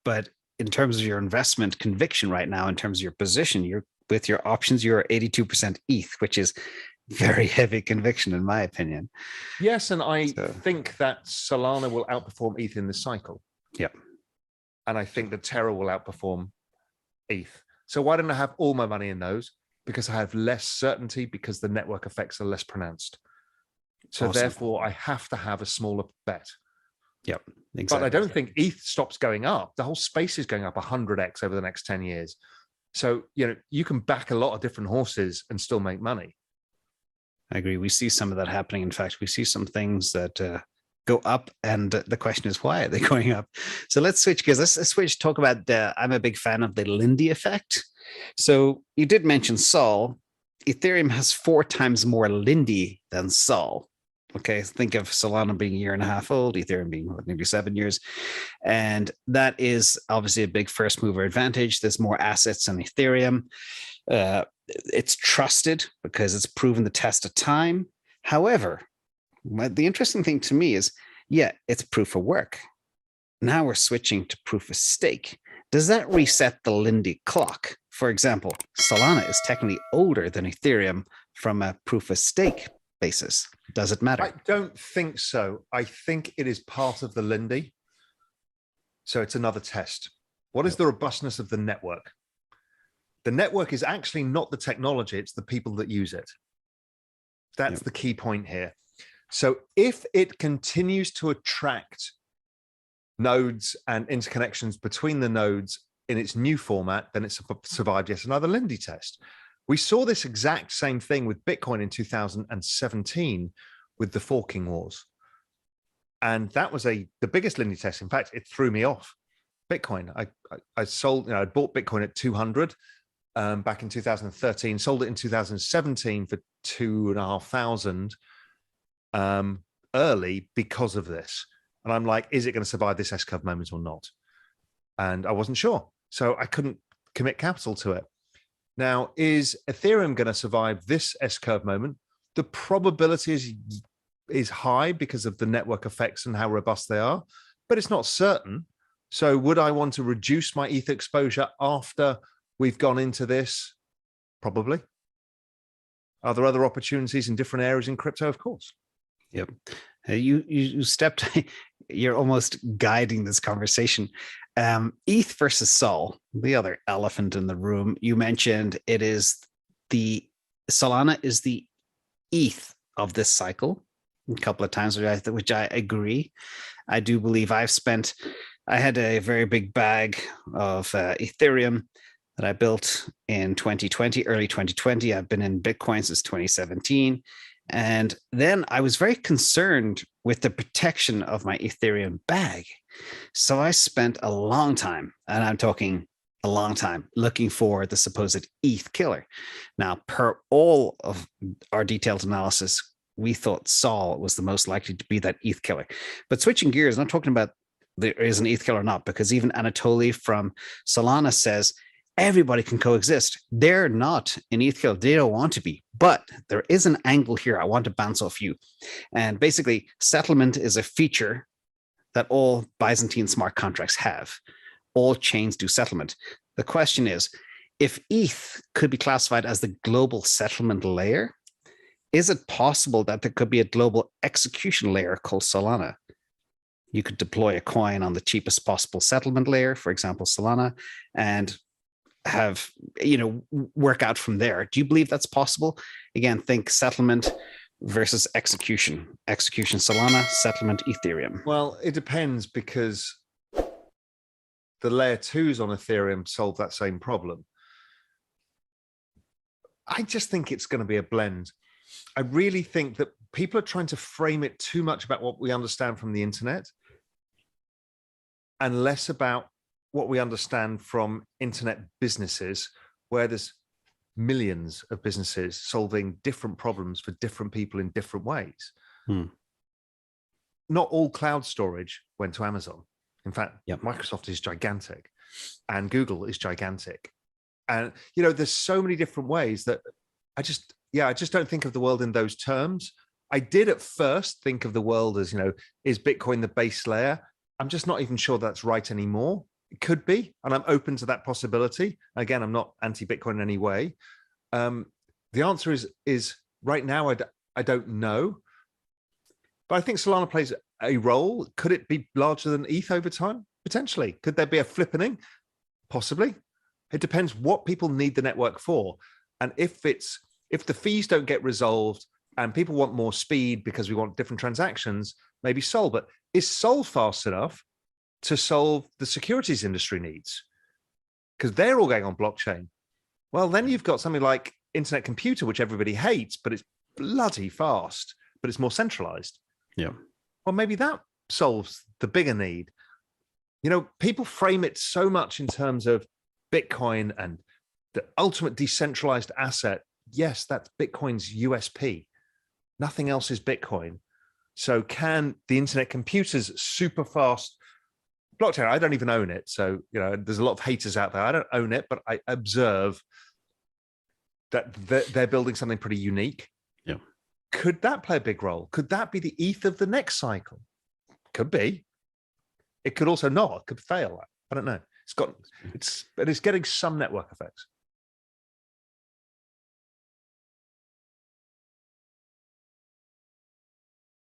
But in terms of your investment conviction right now, in terms of your position, you're with your options, you're 82% ETH, which is very heavy conviction, in my opinion. Yes, and I think that Solana will outperform ETH in this cycle. Yeah. And I think that Terra will outperform ETH. So why don't I have all my money in those? Because I have less certainty, because the network effects are less pronounced. So therefore, I have to have a smaller bet. Yep, exactly. But I don't think ETH stops going up. The whole space is going up 100x over the next 10 years. So, you can back a lot of different horses and still make money. I agree. We see some of that happening. In fact, we see some things that go up, and the question is, why are they going up? So let's switch gears. Let's switch, talk about I'm a big fan of the Lindy effect. So you did mention Sol. Ethereum has 4 times more Lindy than Sol. Okay, think of Solana being 1.5 years old, Ethereum being maybe 7 years. And that is obviously a big first mover advantage. There's more assets in Ethereum. It's trusted because it's proven the test of time. However, the interesting thing to me is, it's proof of work. Now we're switching to proof of stake. Does that reset the Lindy clock? For example, Solana is technically older than Ethereum from a proof of stake basis. Does it matter? I don't think so. I think it is part of the Lindy. So it's another test. What is the robustness of the network? The network is actually not the technology, it's the people that use it. That's the key point here. So if it continues to attract nodes and interconnections between the nodes in its new format, then it's survived yet another Lindy test. We saw this exact same thing with Bitcoin in 2017 with the forking wars. And that was the biggest Lindy test. In fact, it threw me off Bitcoin. I sold, I bought Bitcoin at 200 back in 2013, sold it in 2017 for 2,500 early because of this. And I'm like, is it going to survive this S-curve moment or not? And I wasn't sure. So I couldn't commit capital to it. Now, is Ethereum going to survive this S-curve moment? The probability is high because of the network effects and how robust they are, but it's not certain. So would I want to reduce my ETH exposure after we've gone into this? Probably. Are there other opportunities in different areas in crypto? Of course. Yep. You stepped, you're almost guiding this conversation. ETH versus Sol, the other elephant in the room. You mentioned it is Solana is the ETH of this cycle a couple of times, which I agree. I do believe I had a very big bag of Ethereum that I built in 2020, early 2020. I've been in Bitcoin since 2017. And then I was very concerned with the protection of my Ethereum bag. So I spent a long time, and I'm talking a long time, looking for the supposed ETH killer. Now, per all of our detailed analysis, we thought Sol was the most likely to be that ETH killer. But switching gears, I'm not talking about there is an ETH killer or not, because even Anatoly from Solana says everybody can coexist. They're not an ETH killer. They don't want to be. But there is an angle here I want to bounce off you. And basically, settlement is a feature that all Byzantine smart contracts have. All chains do settlement. The question is, if ETH could be classified as the global settlement layer, is it possible that there could be a global execution layer called Solana? You could deploy a coin on the cheapest possible settlement layer, for example, Solana, and have, work out from there. Do you believe that's possible? Again, think settlement versus execution. Execution Solana, settlement Ethereum. Well, it depends, because the layer 2s on Ethereum solve that same problem. I just think it's going to be a blend. I really think that people are trying to frame it too much about what we understand from the internet and less about what we understand from internet businesses, where there's millions of businesses solving different problems for different people in different ways. Not all cloud storage went to Amazon. In fact, Microsoft is gigantic and Google is gigantic. And, there's so many different ways that I just don't think of the world in those terms. I did at first think of the world as, is Bitcoin the base layer? I'm just not even sure that's right anymore. Could be, and I'm open to that possibility. Again, I'm not anti-Bitcoin in any way. The answer is right now, I don't know. But I think Solana plays a role. Could it be larger than ETH over time? Potentially. Could there be a flippening? Possibly. It depends what people need the network for. And if the fees don't get resolved and people want more speed because we want different transactions, maybe Sol. But is Sol fast enough to solve the securities industry needs? Because they're all going on blockchain. Well, then you've got something like internet computer, which everybody hates, but it's bloody fast, but it's more centralized. Yeah. Well, maybe that solves the bigger need. You know, people frame it so much in terms of Bitcoin and the ultimate decentralized asset. Yes, that's Bitcoin's USP. Nothing else is Bitcoin. So can the internet computer's super fast blockchain, I don't even own it. So, you know, there's a lot of haters out there. I don't own it, but I observe that they're building something pretty unique. Yeah. Could that play a big role? Could that be the ETH of the next cycle? Could be. It could also not. It could fail. I don't know. But it's getting some network effects.